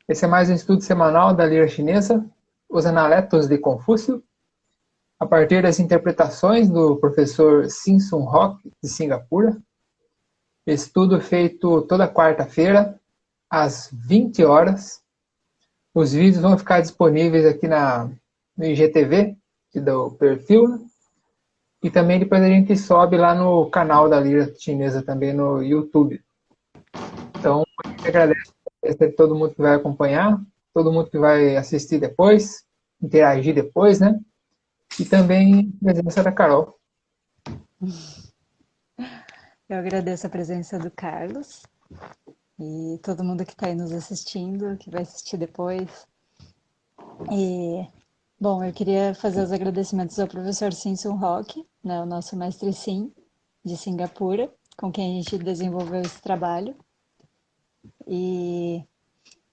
Esse é mais um estudo semanal da língua chinesa, os analetos de Confúcio, a partir das interpretações do professor Simson Rock, de Singapura. Estudo feito toda quarta-feira, às 20 horas. Os vídeos vão ficar disponíveis aqui no IGTV, aqui do perfil, né? E também depois a gente sobe lá no canal da Língua Chinesa, também no YouTube. Então, a gente agradece a todo mundo que vai acompanhar, todo mundo que vai assistir depois, interagir depois, né? E também a presença da Carol. Eu agradeço a presença do Carlos e todo mundo que está aí nos assistindo, que vai assistir depois. E, bom, eu queria fazer os agradecimentos ao professor Simson Rock, né, o nosso mestre Sim, de Singapura, com quem a gente desenvolveu esse trabalho. E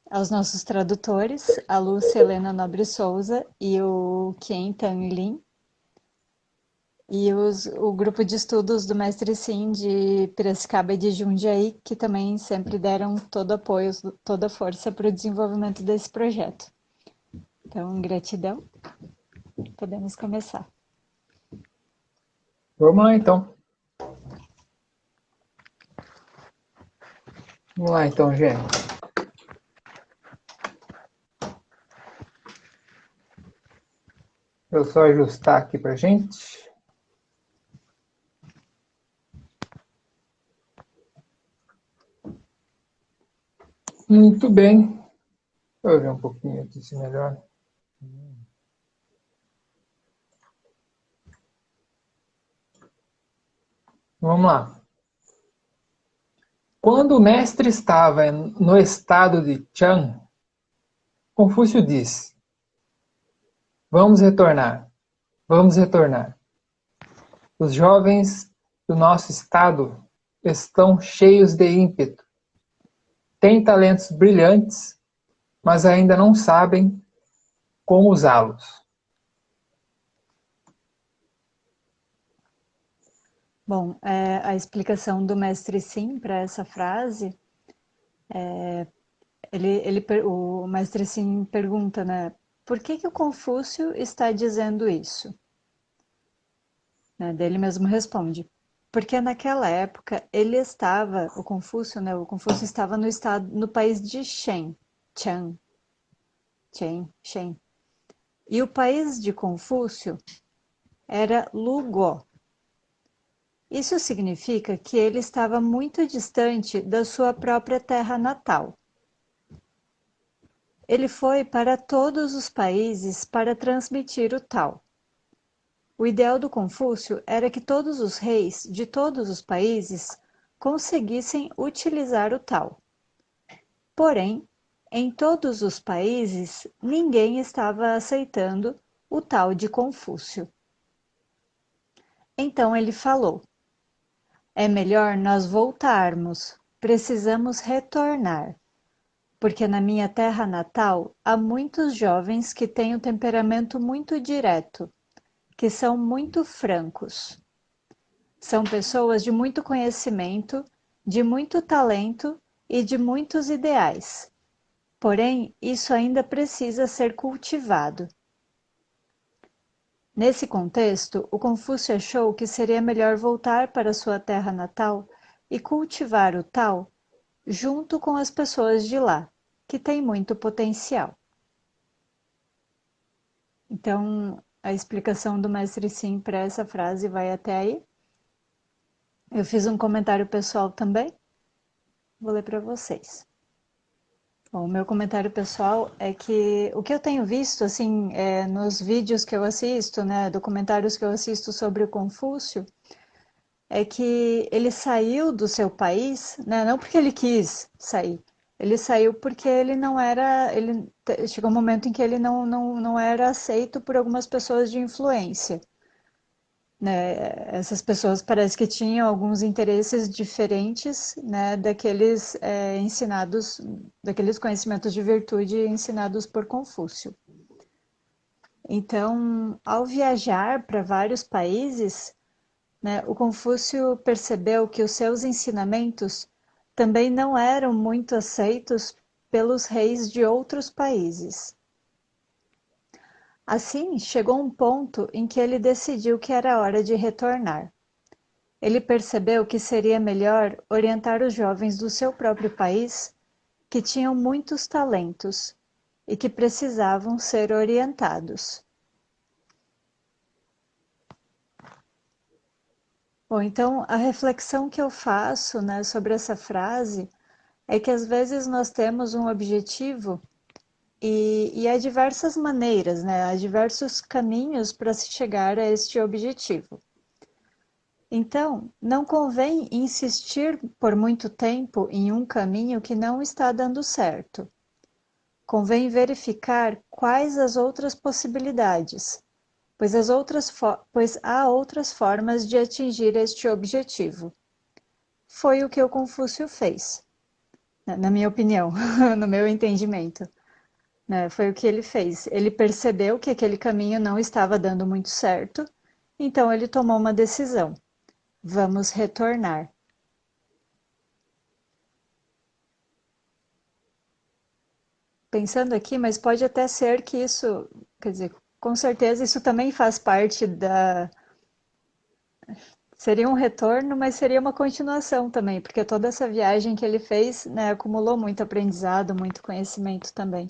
aos nossos tradutores, a Lúcia Helena Nobre Souza e o Qian Tan Lin, e o grupo de estudos do Mestre Sim de Piracicaba e de Jundiaí, que também sempre deram todo apoio, toda a força para o desenvolvimento desse projeto. Então, gratidão. Podemos começar. Vamos lá, então. Vamos lá, então, gente. Eu só ajustar aqui pra gente. Muito bem. Deixa eu ver um pouquinho aqui se melhor. Vamos lá. Quando o mestre estava no estado de Chang, Confúcio disse: Vamos retornar, vamos retornar. Os jovens do nosso estado estão cheios de ímpeto. Têm talentos brilhantes, mas ainda não sabem como usá-los. Bom, a explicação do mestre Sim para essa frase, o mestre Sim pergunta, né, por que que o Confúcio está dizendo isso? Né, daí ele mesmo responde, porque naquela época ele estava, o Confúcio, né, o Confúcio estava no estado, no país de Shen, Chang, Shen. E o país de Confúcio era Luguo. Isso significa que ele estava muito distante da sua própria terra natal. Ele foi para todos os países para transmitir o Tao. O ideal do Confúcio era que todos os reis de todos os países conseguissem utilizar o Tao. Porém, em todos os países, ninguém estava aceitando o Tao de Confúcio. Então ele falou: é melhor nós voltarmos, precisamos retornar, porque na minha terra natal há muitos jovens que têm um temperamento muito direto, que são muito francos. São pessoas de muito conhecimento, de muito talento e de muitos ideais. Porém, isso ainda precisa ser cultivado. Nesse contexto, o Confúcio achou que seria melhor voltar para sua terra natal e cultivar o Tao junto com as pessoas de lá, que têm muito potencial. Então, a explicação do mestre Sim para essa frase vai até aí. Eu fiz um comentário pessoal também, vou ler para vocês. Bom, o meu comentário pessoal é que o que eu tenho visto, assim, nos vídeos que eu assisto, né, documentários que eu assisto sobre o Confúcio, é que ele saiu do seu país, né, não porque ele quis sair, ele saiu porque ele não era, chegou um momento em que ele não era aceito por algumas pessoas de influência. Né? Essas pessoas parece que tinham alguns interesses diferentes, né, daqueles ensinados, daqueles conhecimentos de virtude ensinados por Confúcio. Então, ao viajar para vários países, né, o Confúcio percebeu que os seus ensinamentos também não eram muito aceitos pelos reis de outros países. Assim, chegou um ponto em que ele decidiu que era hora de retornar. Ele percebeu que seria melhor orientar os jovens do seu próprio país, que tinham muitos talentos e que precisavam ser orientados. Bom, então a reflexão que eu faço, né, sobre essa frase é que às vezes nós temos um objetivo e há diversas maneiras, né, há diversos caminhos para se chegar a este objetivo. Então, não convém insistir por muito tempo em um caminho que não está dando certo. Convém verificar quais as outras possibilidades, pois há outras formas de atingir este objetivo. Foi o que o Confúcio fez, na minha opinião, no meu entendimento. Foi o que ele fez. Ele percebeu que aquele caminho não estava dando muito certo, então ele tomou uma decisão. Vamos retornar. Pensando aqui, mas pode até ser que isso, quer dizer, com certeza isso também faz parte da... Seria um retorno, mas seria uma continuação também, porque toda essa viagem que ele fez, né, acumulou muito aprendizado, muito conhecimento também.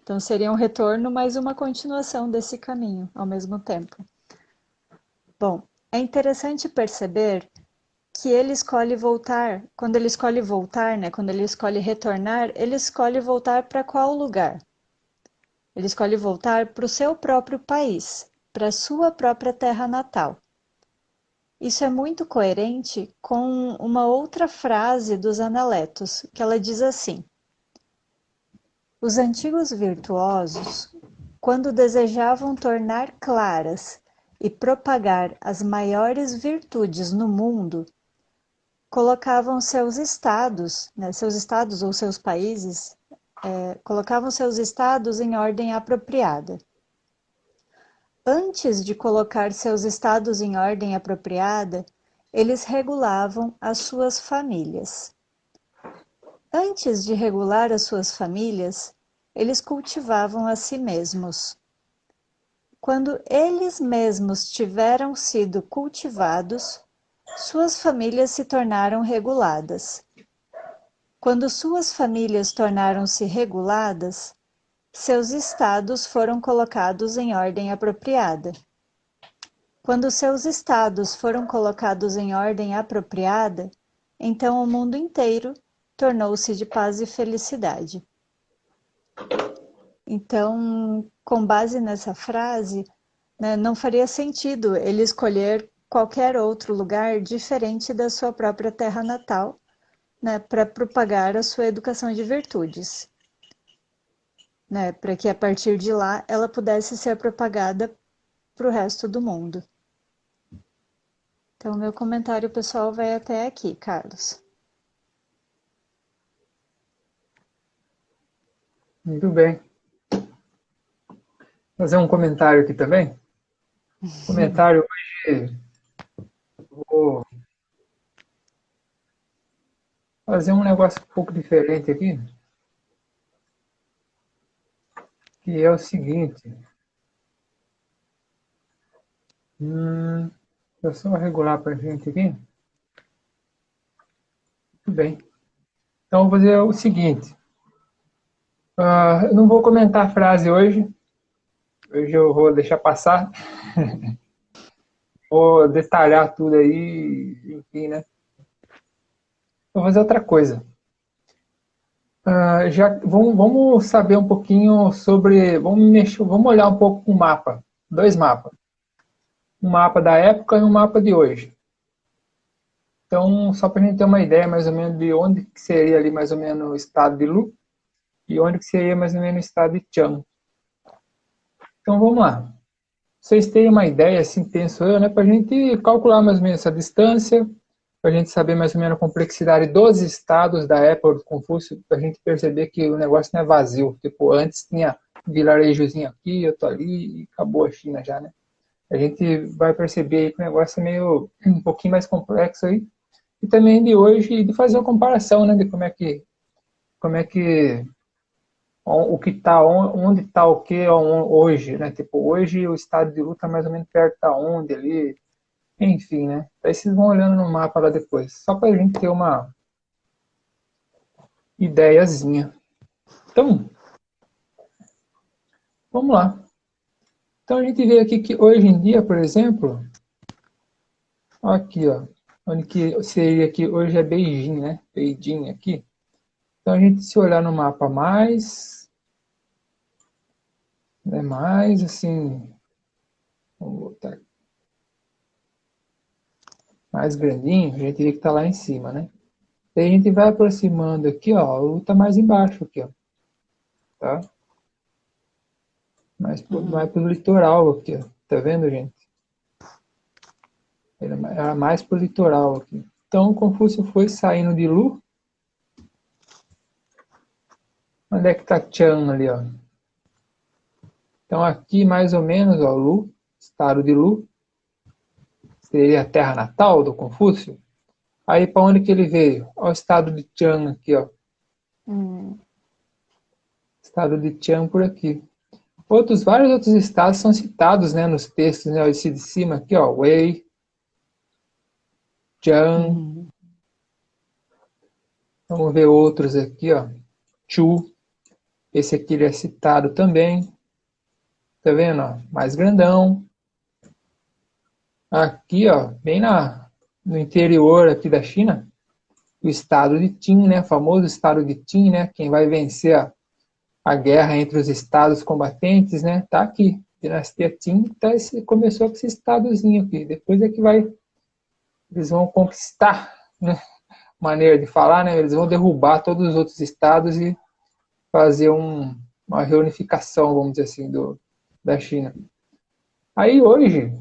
Então seria um retorno, mas uma continuação desse caminho ao mesmo tempo. Bom, é interessante perceber que ele escolhe voltar, quando ele escolhe voltar, né, quando ele escolhe retornar, ele escolhe voltar para qual lugar? Ele escolhe voltar para o seu próprio país, para a sua própria terra natal. Isso é muito coerente com uma outra frase dos Analetos, que ela diz assim: os antigos virtuosos, quando desejavam tornar claras e propagar as maiores virtudes no mundo, colocavam seus estados, né, seus estados ou seus países, colocavam seus estados em ordem apropriada. Antes de colocar seus estados em ordem apropriada, eles regulavam as suas famílias. Antes de regular as suas famílias, eles cultivavam a si mesmos. Quando eles mesmos tiveram sido cultivados, suas famílias se tornaram reguladas. Quando suas famílias tornaram-se reguladas, seus estados foram colocados em ordem apropriada. Quando seus estados foram colocados em ordem apropriada, então o mundo inteiro tornou-se de paz e felicidade. Então, com base nessa frase, né, não faria sentido ele escolher qualquer outro lugar diferente da sua própria terra natal, né, para propagar a sua educação de virtudes, né, para que a partir de lá ela pudesse ser propagada para o resto do mundo. Então, meu comentário pessoal vai até aqui, Carlos. Muito bem. Vou fazer um comentário aqui também. Comentário hoje, vou fazer um negócio um pouco diferente aqui, que é o seguinte. Deixa eu só regular para a gente aqui. Muito bem. Então, vou fazer o seguinte. Eu não vou comentar a frase hoje. Hoje eu vou deixar passar. Vou detalhar tudo aí, enfim, né? Vou fazer outra coisa. Vamos saber um pouquinho sobre... Vamos olhar um pouco o mapa. Dois mapas. Um mapa da época e um mapa de hoje. Então, só para a gente ter uma ideia mais ou menos de onde que seria ali mais ou menos o estado de Lu e onde que seria mais ou menos o estado de Chang. Então, vamos lá. Vocês têm uma ideia, assim, penso eu, né, para a gente calcular mais ou menos essa distância, para a gente saber mais ou menos a complexidade dos estados da época do Confúcio, para a gente perceber que o negócio não é vazio. Tipo, antes tinha um vilarejozinho aqui, eu tô ali, e acabou a China já, né? A gente vai perceber aí que o negócio é meio um pouquinho mais complexo aí. E também de hoje, de fazer uma comparação, né, de como é que o que tá, onde está o que hoje, né? Tipo, hoje o estado de Lu está mais ou menos perto da onde ali, enfim, né? Aí vocês vão olhando no mapa lá depois, só para a gente ter uma ideiazinha. Então, vamos lá. Então a gente vê aqui que hoje em dia, por exemplo, aqui, ó, onde que seria aqui, hoje é Beijing, né? Beijing aqui. Então a gente se olhar no mapa mais, né, mais assim, vamos botar aqui, mais grandinho, a gente vê que está lá em cima, né? Daí a gente vai aproximando aqui, ó, o tá mais embaixo aqui, ó, tá? Mais pro litoral aqui, ó. Tá vendo, gente? Era mais pro litoral aqui. Então, Confúcio foi saindo de Lu. Onde é que tá Tian ali, ó? Então, aqui, mais ou menos, ó, Lu, estado de Lu. Seria a terra natal do Confúcio. Aí, para onde que ele veio? Ó, o estado de Tian aqui, ó. Estado de Tian por aqui. Vários outros estados são citados, né, nos textos, né? Esse de cima aqui, ó, Wei, Jiang. Vamos ver outros aqui, ó. Chu. Esse aqui ele é citado também. Tá vendo, ó? Mais grandão. Aqui, ó, bem no interior aqui da China, o estado de Qin, né? O famoso estado de Qin, né? Quem vai vencer a guerra entre os estados combatentes, né? Tá aqui. Dinastia Qin começou com esse estadozinho aqui. Depois é que eles vão conquistar, né? Maneira de falar, né? Eles vão derrubar todos os outros estados e fazer uma reunificação, vamos dizer assim, da China. Aí hoje,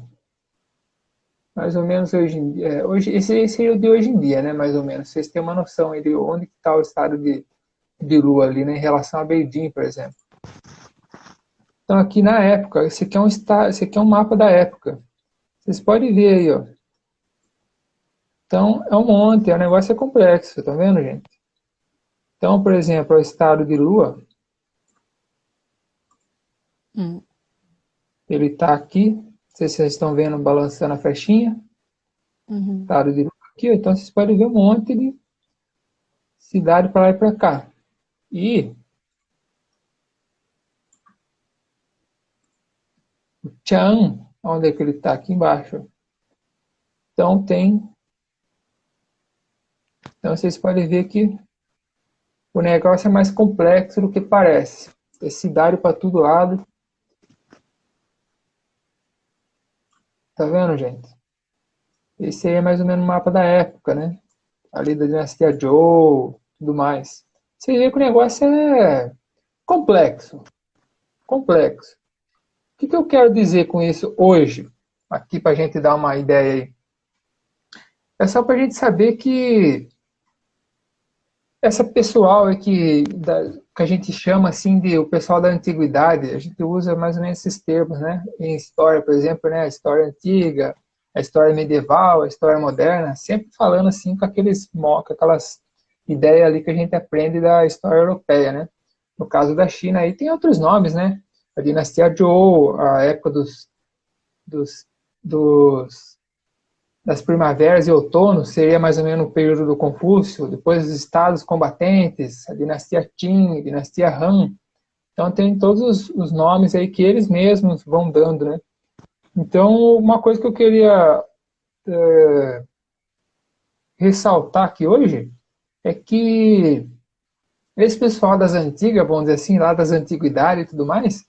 mais ou menos hoje em dia, esse seria o de hoje em dia, né? Mais ou menos. Vocês têm uma noção aí de onde está o estado de Lu ali, né? Em relação a Beijing, por exemplo. Então aqui na época, esse aqui é um mapa da época. Vocês podem ver aí, ó. Então, é um monte, o negócio é complexo, tá vendo, gente? Então, por exemplo, o estado de Lua, ele está aqui, não sei se vocês estão vendo balançando a flechinha, estado de Lua aqui, então vocês podem ver um monte de cidade para lá e para cá. E o Chang, onde é que ele está? Aqui embaixo. Então vocês podem ver que o negócio é mais complexo do que parece. Tem cidade para todo lado. Tá vendo, gente? Esse aí é mais ou menos o mapa da época, né? Ali da dinastia Zhou, tudo mais. Você vê que o negócio é complexo. Complexo. O que eu quero dizer com isso hoje? Aqui para a gente dar uma ideia aí. É só para a gente saber que essa pessoal aí que a gente chama assim de o pessoal da antiguidade, a gente usa mais ou menos esses termos, né? Em história, por exemplo, né? A história antiga, a história medieval, a história moderna, sempre falando assim com aquelas ideias ali que a gente aprende da história europeia, né? No caso da China aí tem outros nomes, né? A dinastia Zhou, a época das primaveras e outonos, seria mais ou menos o período do Confúcio, depois os estados combatentes, a dinastia Qin, a dinastia Han. Então tem todos os nomes aí que eles mesmos vão dando, né? Então, uma coisa que eu queria ressaltar aqui hoje é que esse pessoal das antigas, vamos dizer assim, lá das antiguidades e tudo mais,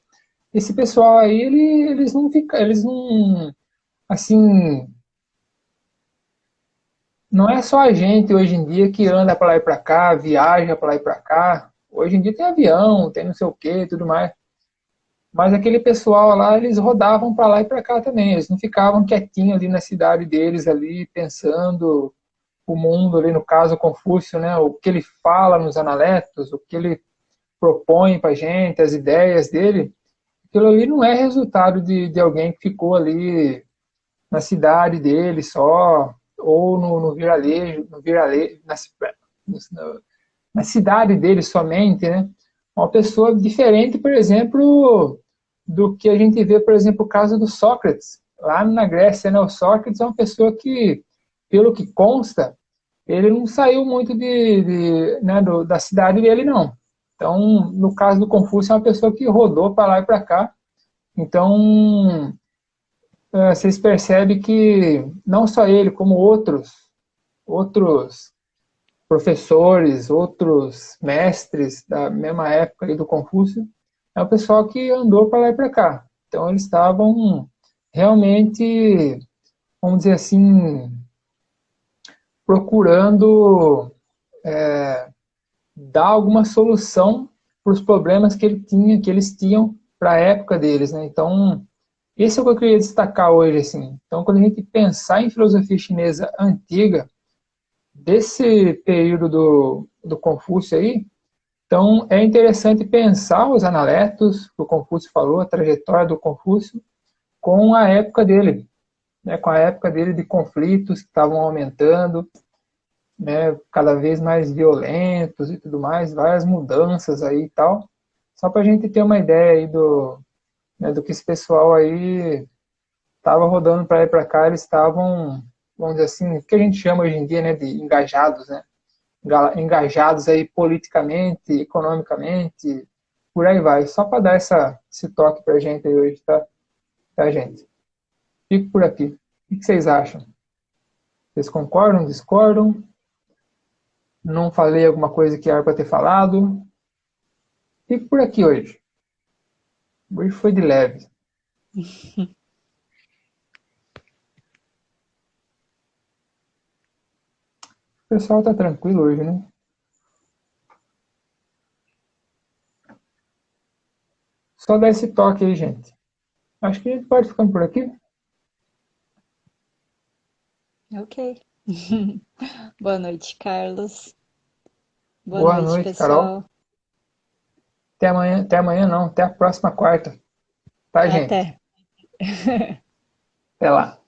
esse pessoal aí, eles não, assim, não é só a gente hoje em dia que anda para lá e para cá, viaja para lá e para cá. Hoje em dia tem avião, tem não sei o que, tudo mais. Mas aquele pessoal lá, eles rodavam para lá e para cá também. Eles não ficavam quietinhos ali na cidade deles, ali pensando o mundo ali, no caso Confúcio, né? O que ele fala nos Analectos, o que ele propõe para a gente, as ideias dele. Aquilo ali não é resultado de alguém que ficou ali na cidade dele só, ou no viralejo, na cidade dele somente, né? Uma pessoa diferente, por exemplo, do que a gente vê, por exemplo, o caso do Sócrates. Lá na Grécia, né, o Sócrates é uma pessoa que, pelo que consta, ele não saiu muito né, da cidade dele, não. Então, no caso do Confúcio, é uma pessoa que rodou para lá e para cá. Então, vocês percebem que não só ele, como outros professores, outros mestres da mesma época aí do Confúcio, é o pessoal que andou para lá e para cá. Então, eles estavam realmente, vamos dizer assim, procurando dar alguma solução para os problemas que eles tinham para a época deles, né? Então, esse é o que eu queria destacar hoje, assim. Então, quando a gente pensar em filosofia chinesa antiga, desse período do Confúcio aí, então é interessante pensar os analetos que o Confúcio falou, a trajetória do Confúcio, com a época dele, né? Com a época dele de conflitos que estavam aumentando, né, cada vez mais violentos e tudo mais, várias mudanças aí e tal, só para a gente ter uma ideia aí né, do que esse pessoal aí estava rodando para lá e para cá, eles estavam, vamos dizer assim, o que a gente chama hoje em dia, né, de engajados, né, engajados aí politicamente, economicamente, por aí vai, só para dar esse toque para a gente aí hoje, tá, gente? Fico por aqui. O que vocês acham? Vocês concordam, discordam? Não falei alguma coisa que era para ter falado? Fico por aqui hoje. Hoje foi de leve. O pessoal tá tranquilo hoje, né? Só dar esse toque aí, gente. Acho que a gente pode ficando por aqui. Ok. Boa noite, Carlos. Boa Boa noite, noite, Carol. pessoal. Até amanhã não, até a próxima quarta. Tá, gente? Até. Até lá.